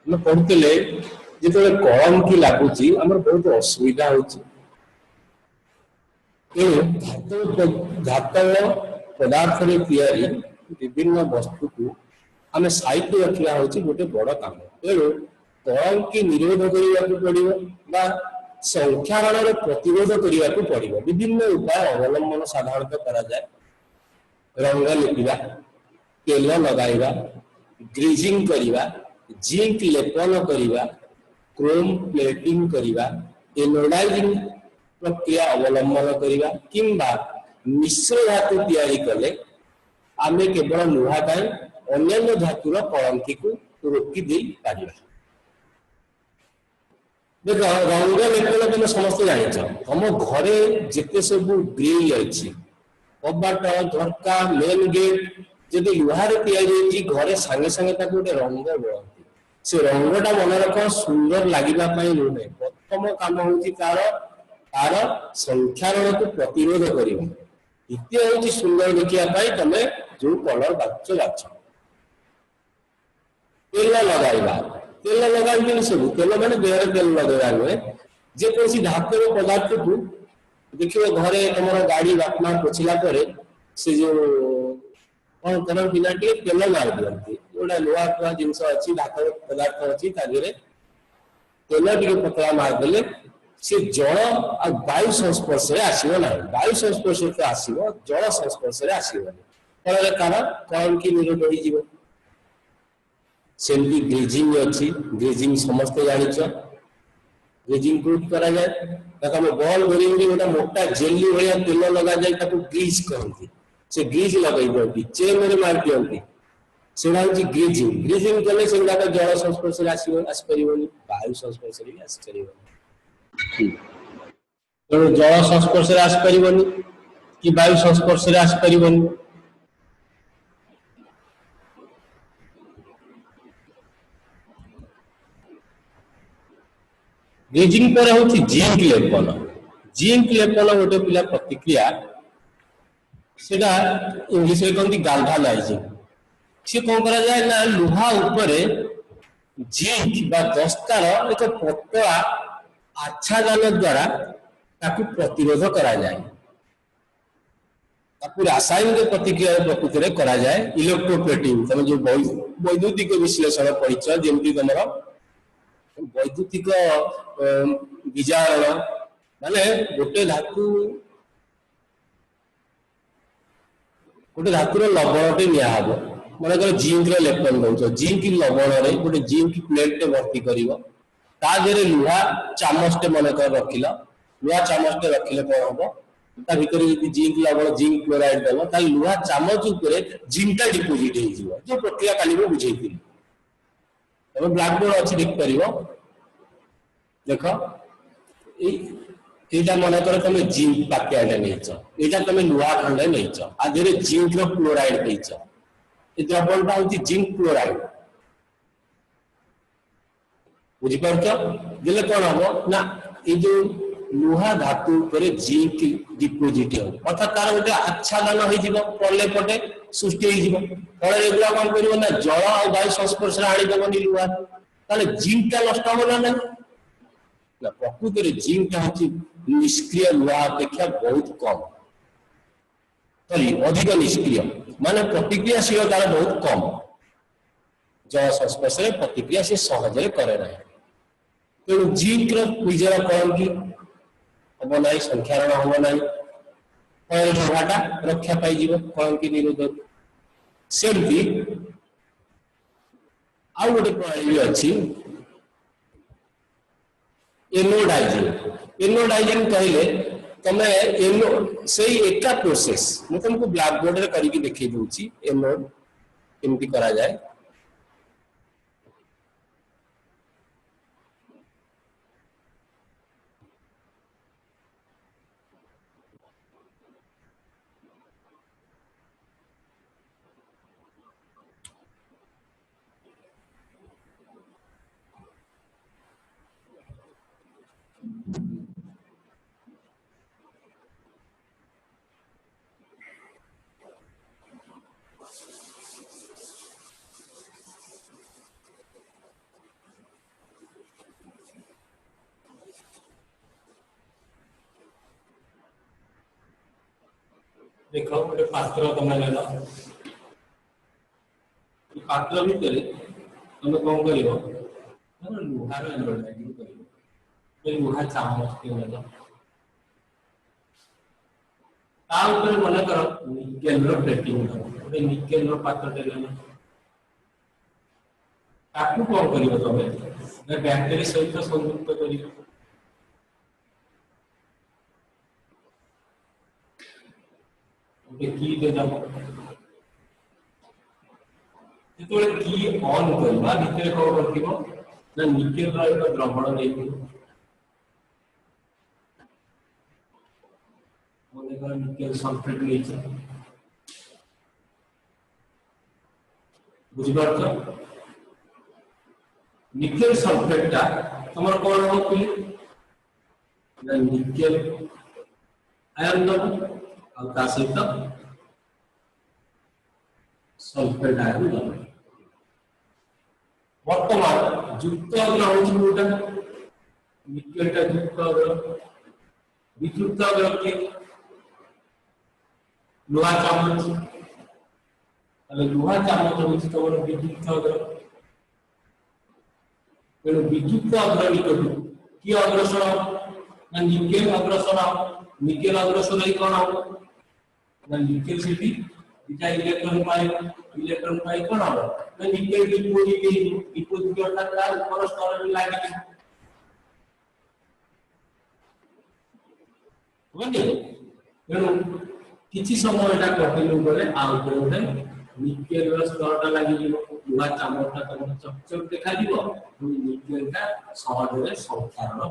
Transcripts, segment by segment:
ଆମେ ପଢୁଥିଲେ ଯେତେବେଳେ କଳଙ୍କି ଲାଗୁଛି ଆମର ବହୁତ ଅସୁବିଧା ହଉଛି। ତେଣୁ ଧାତବ ପଦାର୍ଥରେ ତିଆରି ବିଭିନ୍ନ ବସ୍ତୁକୁ ଆମେ ସାଇତି ରଖିବା ହଉଛି ଗୋଟେ ବଡ କାମ। ତେଣୁ କଳଙ୍କି ନିରୋଧ କରିବାକୁ ପଡିବ ବା ସଂଖ୍ୟାଗଣର ପ୍ରତିରୋଧ କରିବାକୁ ପଡିବ। ବିଭିନ୍ନ ଉପାୟ ଅବଲମ୍ବନ ସାଧାରଣତଃ କରାଯାଏ। ରଙ୍ଗ ଲେପିବା, ତେଲ ଲଗାଇବା, ଗ୍ରିଜିଂ କରିବା, ଜିଙ୍କ ଲେପନ କରିବା, କ୍ରୋମ ପ୍ଲେଟିଂ କରିବା, ଏନୋଡାଇଜିଂ ପ୍ରକ୍ରିୟା ଅବଲମ୍ବନ କରିବା କିମ୍ବା ମିଶ୍ର ଧାତୁ ତିଆରି କଲେ ଆମେ କେବଳ ଲୁହା ପାଇଁ ଅନ୍ୟାନ୍ୟ ଧାତୁର କଳଙ୍କିକୁ ରୋକି ଦେଇ ପାରିବା। ଦେଖ ରଙ୍ଗ ଲେପନ ତମେ ସମସ୍ତେ ଜାଣିଛ। ତମ ଘରେ ଯେତେ ସବୁ ଗ୍ରିଲ ଅଛି, କବାଟ, ଝରକା, ମେନ ଗେଟ୍ ଯଦି ଲୁହାରେ ତିଆରି ହେଇଛି ଘରେ ସାଙ୍ଗେ ସାଙ୍ଗେ ତାକୁ ଗୋଟେ ରଙ୍ଗ ବୋଳନ୍ତି। ସେ ରଙ୍ଗଟା ମନେ ରଖ ସୁନ୍ଦର ଲାଗିବା ପାଇଁ ନୁହେଁ, ପ୍ରଥମ କାମ ହଉଛି ତାର ସଂଖ୍ୟାରଣକୁ ପ୍ରତିରୋଧ କରିବ। ଦ୍ୱିତୀୟ ହଉଛି ସୁନ୍ଦର ଦେଖିବା ପାଇଁ ତମେ ଯୋଉ କଲର ବାଛ। ତେଲ ଲଗାଇବା, ତେଲ ଲଗାଇବେନି ସବୁ, ତେଲ ମାନେ ଦେହରେ ତେଲ ଲଗାଇବା ନୁହେଁ, ଯେକୌଣସି ଧାତବ ପଦାର୍ଥକୁ ଦେଖିବ ଘରେ ତମର ଗାଡି ବାପା ପୋଛିଲା ପରେ ସେ ଯୋଉ କଣ କରନ୍ତି ନା ଟିକେ ତେଲ ମାରି ଦିଅନ୍ତି। ଯୋଉଟା ଲୁହା ଫୁହା ଜିନିଷ ଅଛି, ଧାତବ ପଦାର୍ଥ ଅଛି, ତା ଦେହରେ ତେଲ ଟିକେ ପତଳା ମାରିଦେଲେ ସେ ଜଳ ଆଉ ବାୟୁ ସଂସ୍ପର୍ଶରେ ଆସିବ ନାହିଁ। ବାୟୁ ସଂସ୍ପର୍ଶରେ ଆସିବ, ଜଳ ସଂସ୍ପର୍ଶରେ ଆସିବନି। ଫଳରେ ତାର କଳଙ୍କି ନିରୋଧ ହେଇଯିବ। ସେମିତି ଗ୍ରିଜିଂ ଅଛି, ଗ୍ରିଜିଂ ସମସ୍ତେ ଜାଣିଛ। ଗ୍ରିଜିଂ କୋଉଠି କରାଯାଏ? ତମେ ବଲ ବେରିଙ୍ଗରେ ଗୋଟେ ମୋଟା ଜେଲି ଭଳିଆ ତେଲ ଲଗାଯାଏ, ତାକୁ ଗ୍ରିଜ କହନ୍ତି। ସେ ଗ୍ରିଜ ଲଗାଇ ଦିଅନ୍ତି, ଚେନରେ ମାରି ଦିଅନ୍ତି, ସେଟା ହଉଛି ଗ୍ରିଜିଂ। ଗ୍ରିଜିଂ କଲେ ସେଗୁଡାକ ଜଳ ସଂସ୍ପର୍ଶରେ ଆସିପାରିବନି, ବାୟୁ ସଂସ୍ପର୍ଶରେ ବି ଆସିପାରିବନି। ତେଣୁ ଜଳ ସଂସ୍ପର୍ଶରେ ଆସିପାରିବନି କି ବାୟୁ ସଂସ୍ପର୍ଶରେ ଆସିପାରିବନି। ଗ୍ରିଜିଂ ପରେ ହଉଛି ଜିଙ୍କ ଲେପନ। ଜିଙ୍କ ଲେପନ ଗୋଟେ ପିଲା ପ୍ରତିକ୍ରିୟା, ସେଟା ଇଂଲିଶରେ କହନ୍ତି ଗାଲଭାନାଇଜିଂ। ସେ କଣ କରାଯାଏ ନା ଲୁହା ଉପରେ ଜିଙ୍କ ବା ଦସ୍ତାର ଏକ ପତଳା ଆଚ୍ଛାଦନ ଦ୍ୱାରା ତାକୁ ପ୍ରତିରୋଧ କରାଯାଏ। ତାକୁ ରାସାୟନିକ ପ୍ରତିକ୍ରିୟା ପ୍ରକୃତିରେ କରାଯାଏ। ଇଲେକ୍ଟ୍ରୋପ୍ଲେଟିଂ, ତମେ ଯୋଉ ବୈଦ୍ୟୁତିକ ବିଶ୍ଳେଷଣ ପଢିଛ, ଯେମିତି ତମର ବୈଦ୍ୟୁତିକ ବିଜାରଣ ମାନେ ଗୋଟେ ଧାତୁର ଲବଣଟେ ନିଆହବ। ମନେକର ଜିଙ୍କର ଲେପନ ଦଉଛ, ଜିଙ୍କ ଲବଣରେ ଗୋଟେ ଜିଙ୍କ ପ୍ଲେଟଟେ ଭର୍ତ୍ତି କରିବ, ତା ଦେହରେ ଲୁହା ଚାମଚଟେ ମନେକର ରଖିଲ। ଲୁହା ଚାମଚଟେ ରଖିଲେ କଣ ହବ, ତା ଭିତରେ ଯଦି ଜିଙ୍କ ଲବଣ ଜିଙ୍କ କ୍ଲୋରାଇଡ ଦେବ, ତାହେଲେ ଲୁହା ଚାମଚ ଉପରେ ଜିଙ୍କଟା ଡିପୋଜିଟ ହେଇଯିବ। ଯୋଉ ପ୍ରକ୍ରିୟା କାଲି ମୁଁ ବୁଝେଇଥିଲି, ତମେ ବ୍ଲାକବୋର୍ଡ ଅଛି ଦେଖିପାରିବ। ଦେଖ এইটা মনেকর তুমি জিঙ্ক পাকিয়াটা নেইছ, এটা তুমি লুহা খন্ডে নেইছ, আর ধীরে জিঙ্ক ক্লোরাইড নেইছ। এই দ্রবণটা হচ্ছে জিঙ্ক ক্লোরাইড। বুঝিপারছ? দিলে কোন হব না এই যে লুহা ধাতু উপরে জিঙ্ক ডিপোজিট হব, অর্থাৎ তার গোটে আচ্ছাদন হয়ে যাব, পড়লে পটে সৃষ্টি হয়ে যাব। ফলে এগুলা কম করব না জল আর বায়ু সংস্পর্শে আনিদেবনি লুহা, তাহলে জিঙ্কটা নষ্ট হব না। না, প্রকৃতরে জিঙ্কটা হচ্ছে নিষ্ক্রিয় লুহা অপেক্ষা বহুত কম, অধিক নিষ্ক্রিয়, মানে প্রতিক্রিয়াশীল তার বহুত কম। জল সংস্পর্শে প্রতিক্রিয়া সে সহজে করে না। তেমন জিঙ্কর নিজের কলঙ্কি হব না, সংখ্যারণ হব না, ফলে লুহাটা রক্ষা পাইଯିବ কলঙ্কি নিরোধ। সেমতি ଆଉ ଗୋଟେ ପ୍ରଣାଳୀ ଅଛି एनोडाइजिंग। एनोडाइजिंग कहले तमे एनो सेही एका प्रोसेस मैं तुमको ब्लैक बोर्ड रे करके देखै दूची एनोड केमती करा जाए। देख गोटे पात्र तुम ले पात्र भितर तुम कौन कर लुहार एम्ब्रॉयडरी कर लुहा चामच मन कर निकेल प्लेटिंग गोटे निकेल पात्र ताकू कौन कर तुम बैटरी सहित संयुक्त कर की देना जो की ऑन करवा भितर कौन रखिबो ना निकेल रा एक द्रवण नहीं मने कर निकेल सल्फेट नहीं बुझी पारछ निकेल सल्फेट टा तमर कौन हो कि ना निकेल आयन दब और सहित सल्फेट आयन दब वर्तमान युक्त अग्र होटा निकेलटा युक्त अग्र विद्युत अग्र के लोहा चामच लोहा चामच हो तुम विद्युत अग्र तेणु विद्युत अग्र निकट कि अग्रसर ना निकेल अग्रसर निकेल अग्रसर ही कौन हम ना निकेल से दिटा इलेक्ट्रॉन पाई कौन हम ना निकेल डिपोजिट अर्थात तार ऊपर स्तर में लागी होनी तेणु किछि समय एटा कंटिन्यू करे आ ऊपर उठे निकेल रो स्तरटा लागि लुहा चामचटा तुम चकचक देखा दिबो निकेलटा सहज रे संख्यारण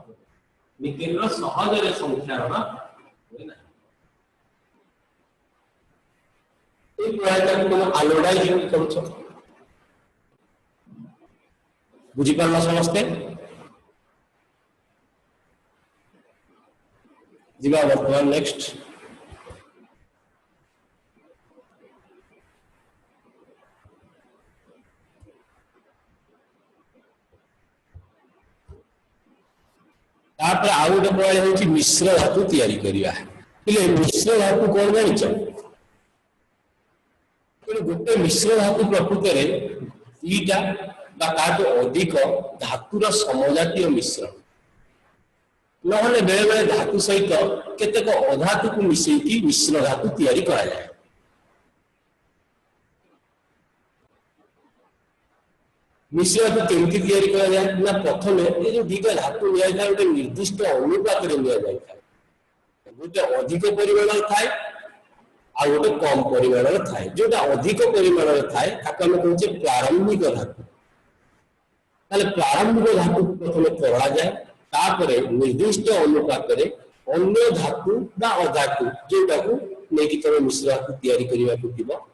निकेल रो सहज रे संख्यारण होय ना ए प्रयास तुम आलोडाइजिंग करछो बुझी पारला समस्ते जीवा वर्तमान नेक्स्ट तापर आउ गोटे प्रणाली होची मिश्र धातु तैयारी करिया એટલે मिश्र धातु कोन जानिछ गोटे मिश्र धातु प्रकृत रे ईटा बा तातो अधिक धातुर समजातीय मिश्रण नहले बेले बेले धातु सहित केतेक अधातु को मिसई की मिश्र धातु तैयारी करा जाय मिश्र धातु केमती तैयारी करा जाय ना प्रथम ए जो दिगा धातु लिया जाय गोटे निर्दिष्ट अनुपात रे लिया जाय गोटे अधिक परिमाण थाए आ गोटे कम परिमाण थाए जोटा अधिक परिमाण थाए ताको हम कहउचे प्रारंभिक धातु ताले प्रारंभिक धातु प्रथम करा जाय तापरे निर्दिष्ट अनुपात रे अन्य धातु बा अधातु जोटा को नेकी तरे मिश्र धातु तैयारी करिवा को दिबो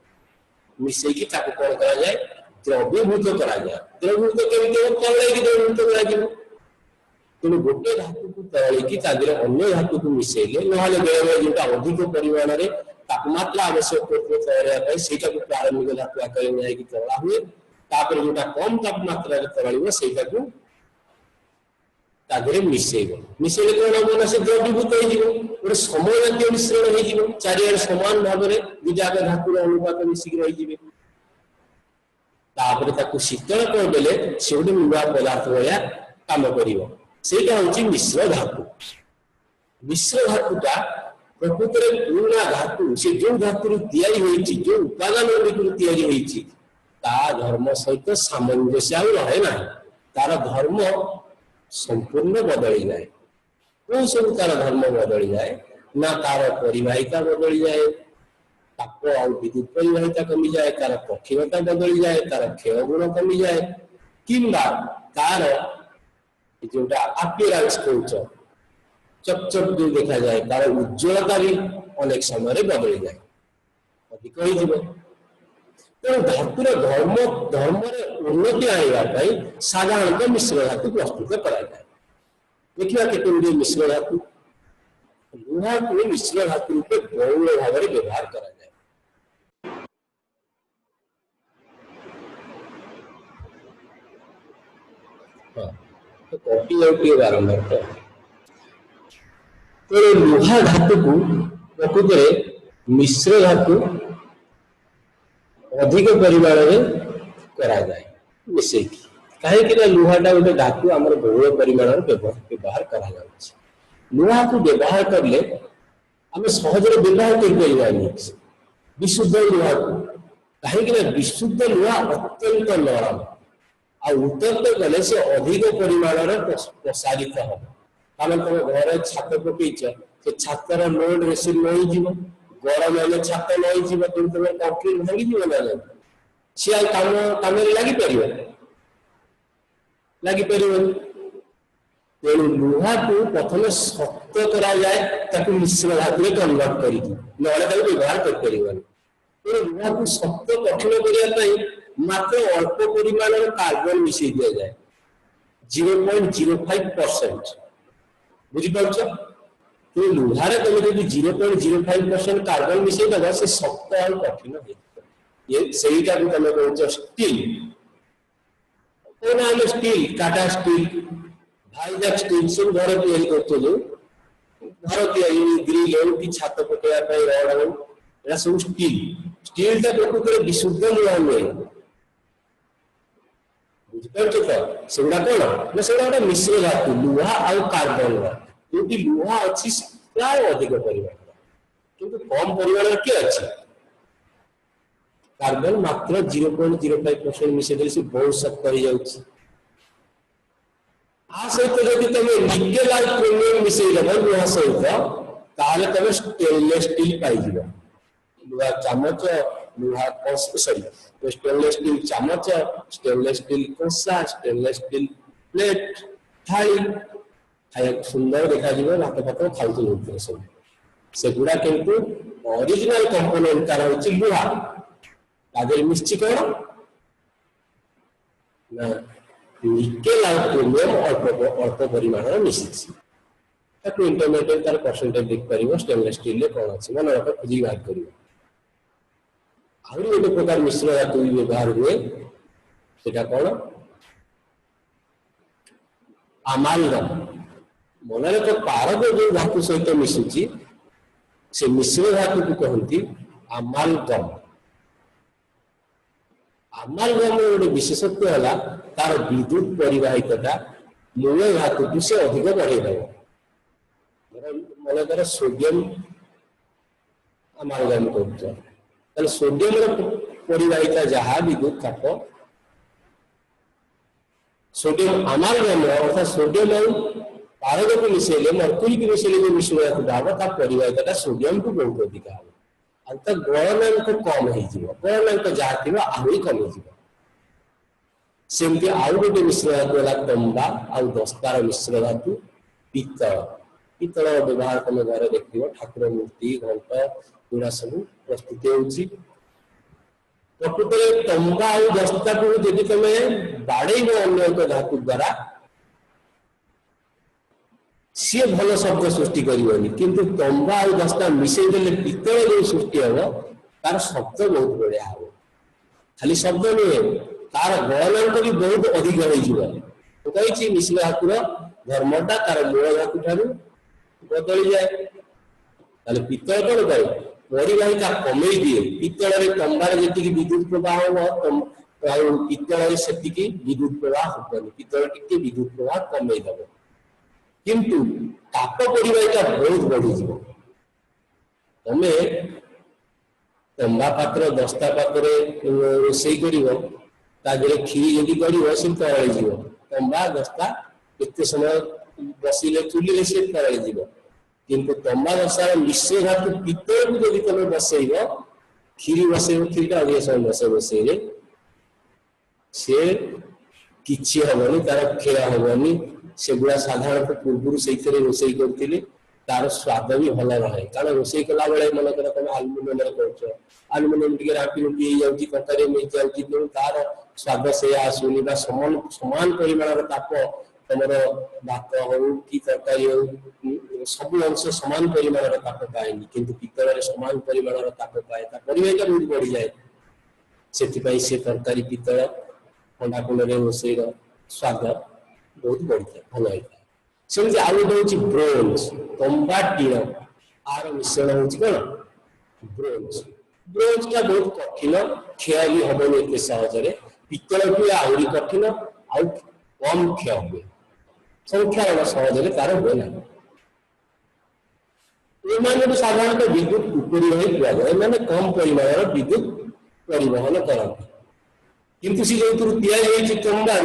मिसई की ताको कोन करा जाय द्रव्यभूत करा जाय द्रव्यभूत केमते तरले की द्रव्यभूत करा जाय तेणु गोटे धातु को तरले की तादिरे अन्य धातु को मिसेले नहले बेले बेले जोटा अधिक परिमाण रे तापमात्रा आवश्यक होतो तैयारी पय सेटा को प्रारंभिक धातु आकर नै की तरला हुए तापर जोटा कम तापमात्रा रे तरलिबो सेटा को तादरे मिसेइबो मिसेले कोन होबो से द्रव्यभूत होई जिवो ओर समजातीय मिश्रण होई जिवो चारियार समान भाव रे दुजाक धातु रो अनुपात मिसिक रहि जिवे तापर ताकू शीतल कर देले सेउडे नुवा पदार्थ होया काम करिवो सेटा होची मिश्र धातु मिश्र धातुटा प्रकृत रे पुराना धातु से जो धातु रो तैयारी होईची जो उपादान रो तैयारी होईची ता धर्म सहित सामंजस्य आ रहे ना तार धर्म संपूर्ण बदली जाए कौन सब तार धर्म बदली जाए ना तार परिवाहिता बदली जाए ताप और विद्युत परिवाहिता कमी जाए तार कठिनता बदली जाए तार क्षय गुण कमी जाए किंबा तार जोटा अपीयरेंस कोच चकचक जो देखा जाए तार उज्ज्वलता भी अनेक समय बदली जाए अधिक हो जिवो तेणु धातुर धर्म धर्म उन्नति आने साधारणतः मिश्र धातु प्रस्तुत करा जाए देखिए केते मिश्र धातु लुहा को मिश्र धातु रूपे बहुल भाव में व्यवहार करा जाए तो कॉपी आउट बारंबार तो लुहा धातु को प्रकृत मिश्र धातु अधिक परिमाण में करा जाए मिसे कहीं लुहाटा गोटे धातु आम बहुल परिमाण व्यवहार करा लुहा को व्यवहार करले आम सहज व्यवहार कर विशुद्ध लुहा को कहीं विशुद्ध लुहा अत्यंत नरम आ उतरते गले से अधिक परिमाण प्रसारित हम कारण तुम घर छात पकईच से छातर लोड बेसी नई गरम हेल्ले छात नई तुम तुम कंक्रीट भांगी ना सी कम कम लगिपर तेणु लुहा को प्रथम शक्त कराए मिश्र धातु कन्वर्ट कर व्यवहार कर लुहा को शक्त कठिन करने मात्र अल्प परिमाण कार्बन मिसई दि जाए 0.05% बुझीपार तो लुहार तुम जो 0.05% कार्बन मिसई दब से शक्त और कठिन सेटा को तुम कह स्टील कौन स्टील टाटा स्टील भाईजाक स्टील सब घर तैयारी करूँ घर ग्रिल हो कि छात पकड़ा रड हो सब स्टील स्टील टा प्रकृत विशुद्ध लुहा नुहे बुझीपार तो सेगुड़ा कौन ना से गोटे मिश्र धातु लुहा आउ कार्बन जो लुहा अच्छी प्राय अधिक परिमाण किंतु कम परिमाण किए अच्छी कार्बन मात्र 0.05% मिसेदे से बहुत शक्त हो जाउछि आ सहित जदि तुम निकेल आ क्रोमियम मिसेई देबो लुहा सहित ताले तुम स्टेनलेस स्टील पाई जिवो लुहा चामच लुहा सॉरी स्टेनलेस स्टील चामच स्टेनलेस स्टील कोसा स्टेनलेस स्टील प्लेट थाली खाया सुंदर देखा जीव भात भात खाऊ सब सेगुड़ा किंतु ओरिजिनल कंपोनेंट तार होछि लुहा तादेर मिश्ची कौन ना निकेल और क्रोमियम अल्प परिमाण मिसी इंटरमीडिएट तार परसेंटेज देख पार स्टेनलेस स्टील कौन अच्छी मन रख खोजी बाहर कर गोटे प्रकार मिश्र धातु व्यवहार हुए सेटा कौन आमालगम मन रख पारद जो धातु सहित मिशुची से मिश्र धातु को कहती आमालगम आमालगम गोटे विशेषत्व है तार विद्युत परिवाहिकता मूल धातु को से अधिक बढ़े मन कर सोडियम आमालगम कर सोडियम परिवाहिता जहाँ विद्युत ताप सोडियम आमालगम अर्थात सोडियम पारद को मिसेले मर्कुरी को मिसेले जो मिश्र धातु भाव ता परिवाहिकता सोडियम को बहुत अधिक हम गणनांक कम गणनांक जहाँ थी आहरी कमी सेमती आउ गोटे मिश्र धातु है तंबा आउ दस्तार मिश्र धातु पित्तल पित्तल व्यवहार तुम घर देख ठाकुर मूर्ति घंट गुड़ा सब प्रस्तुत होती प्रकृत में तंबा आउ दस्ता को जब तुम बाड़ेब अन्य एक धातु द्वारा सी भल शब्द सृष्टि करनी किंतु तंबा और दस्ता मिसई देले पित्तल जो सृष्टि हम तार शब्द बहुत बढ़िया हम खाली शब्द नुहे तार गणनांक भी बहुत अधिक हो कही मिश्र धातुर धर्मटा तार मूल धातु ठार बदली जाए पित्तल कौन कहे परिवाहिता कमे दिए पित्तल तंबार जी विद्युत प्रवाह हम पित्तल से विद्युत प्रवाह हेनी पित्तल टी विद्युत प्रवाह कमे दब किंतु ताप परिवाहिता बहुत बढ़ी तुम्हें तंबा पात्र दस्ता पात्र रोषे कर खीरी जदि कर तरल तंबा दस्ता एत समय बसिले चुली से तरल किंतु तंबा दस्तार मिश्र धातु पित्तल को जब तुम बसैब खीरी बसैब खीरीटा अधिक समय बसैले से किसी हेनी तार खेल हेनी सेगुड़ा साधारण पूर्व से रोषे करते तार स्वाद भी भल रहे कारण रोषे कला बेले मन कर तुम आलुमिनियम कर आलुमिनियम टी रापी रुपी हो तरकारी मिल जाऊँ तार स्वाद से आसुनी समान परिमाण ताप तुम भात हो कि तरकारी हो सब अंश सामान परिमाण ताप पाएनि किंतु पित्तल सामान परिमाण ताप पाए परिवाहिता बहुत बढ़ी जाए से तरकारी पित्तल ठंडा कुंड रोषे स्वाद बहुत बढ़ी जाए भल होता है सेमती आउ गोटे हूँ ब्रोंज तंबा टीण आर मिश्रण हूँ कौन ब्रोंज ब्रोंज टा बहुत कठिन क्षय भी हबनी एते सहजरे पित्तल भी आहुरी कठिन आउ कम क्षय हुए संख्या सहजरे तार हुए ना एमाने साधारणतः विद्युत उपरी ही किया जाए एमाने कम परिमाणर विद्युत परिवहन करते किंतु सी जो तैयारी तंबा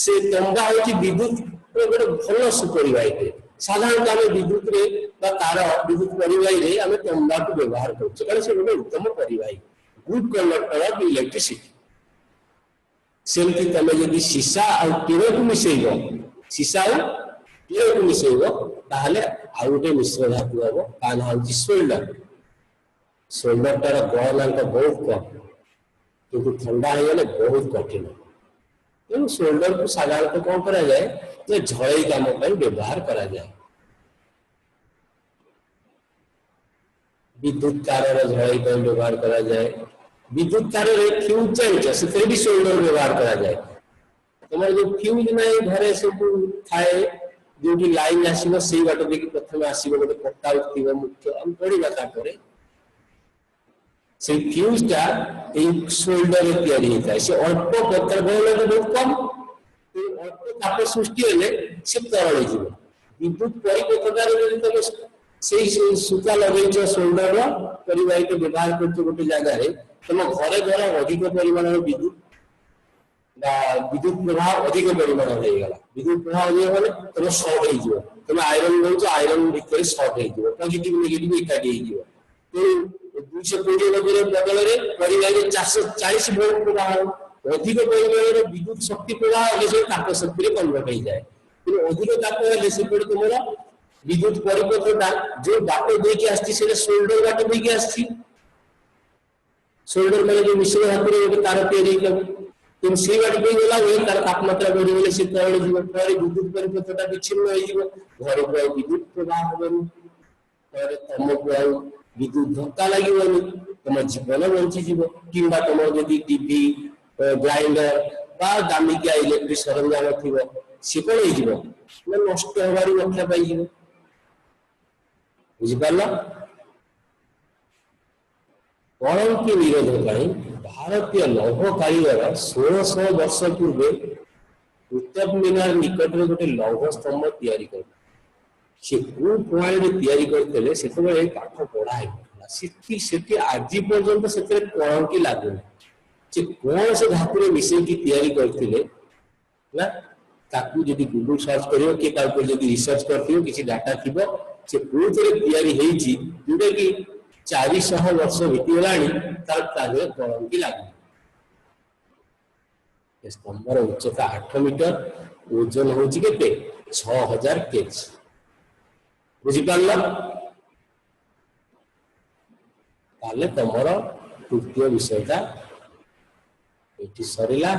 से तंबा होची विद्युत गोटे भल सुपरिवाही साधारणतः आम विद्युत रे तार विद्युत परिवाही रे आम तंबा को व्यवहार करछे कारण से गोटे उत्तम परिवाही गुड कंडक्टर ऑफ इलेक्ट्रिसिटी सेमती तमे यदि सीसा आ टीर को मिसेइबो सीसा आ टीर को मिसेइबो ताहले आ गोटे मिश्र धातु हबो ता नाम होची सोल्डर सोल्डर तार गहनांक बहुत कम क्योंकि ठंडा हो गले बहुत कठिन तेणु सोल्डर को साधारणतः कौन करा जाए झड़ई काम व्यवहार करा जाए विद्युत तार झड़ई व्यवहार करा जाए विद्युत तार फ्यूज चाहिए से भी सोल्डर व्यवहार करा जाए तुम जो फ्यूज नहीं घरे सब थाए जो लाइन आसो से बाट देखिए प्रथम आसो गोटे पट्टा उठे मुख्य हम पढ़ा तापर से फ्यूजटा सोल्डर तैयारी होता है से अल्प पत्र बहुत कम अल्प ताप सृष्टि हेले से तरल हो विद्युत परिपथतार यदि तुम से सूता लगे सोल्डर परिवाहित व्यवहार कर गोटे जगह तुम घरे घर अधिक परिमाण विद्युत विद्युत प्रवाह अधिक परिमाण हो गला विद्युत प्रवाह अधिक गले तुम सर्ट हो तुम आयरन रोच आयरन भितर सर्ट हो पॉजिटिव नेगेटिव एकाठी हो 220 नगर बदल में 440 वोल्ट प्रवाह अधिक परिमाण विद्युत शक्ति प्रवाह ताप शक्ति कन्वर्ट हो जाए कि अधिक ताप हेल्ले से तुम विद्युत परिपथटा जो बाट देके आसी सोल्डर बाट देके आसी सोल्डर मैंने जो मिश्र धातु गोटे तार तैयारी से बाट दे गला तार तापमात्रा बढ़ी गले से तरल जीव विद्युत परिपथटा विच्छिन्न हो घर को विद्युत प्रवाह हम तुमको विद्युत धक्का लगे तुम जीवन बंचीज कि तुम जदि टीवी ग्राइंडर दामिकिया इलेक्ट्रिक सरंजाम थी सी कौन हो नष्ट हबार रक्षा पाई बुझिपार कलंकी निरोध भारतीय लौह कारीगर 1600 वर्ष पूर्वे कुतुब मीनार निकट में गोटे लौह स्तंभ तैयारी कर से प्रणाली तैयारी करते से पाठ पढ़ा आज पर्यंत से कलंकी लगुनि से कौन से धातु मिसेकी तैयारी करते गूगल सर्च कर रिसर्च कर किसी डाटा थी से तैयारी जोटा कि 400 वर्ष बीतीगला कलंकी लगुनि स्तंभर उच्चता 8 मीटर ओजन हूँ के 6000 केजी बुझिपार तुमर तृतीय विषयटा ये सरला।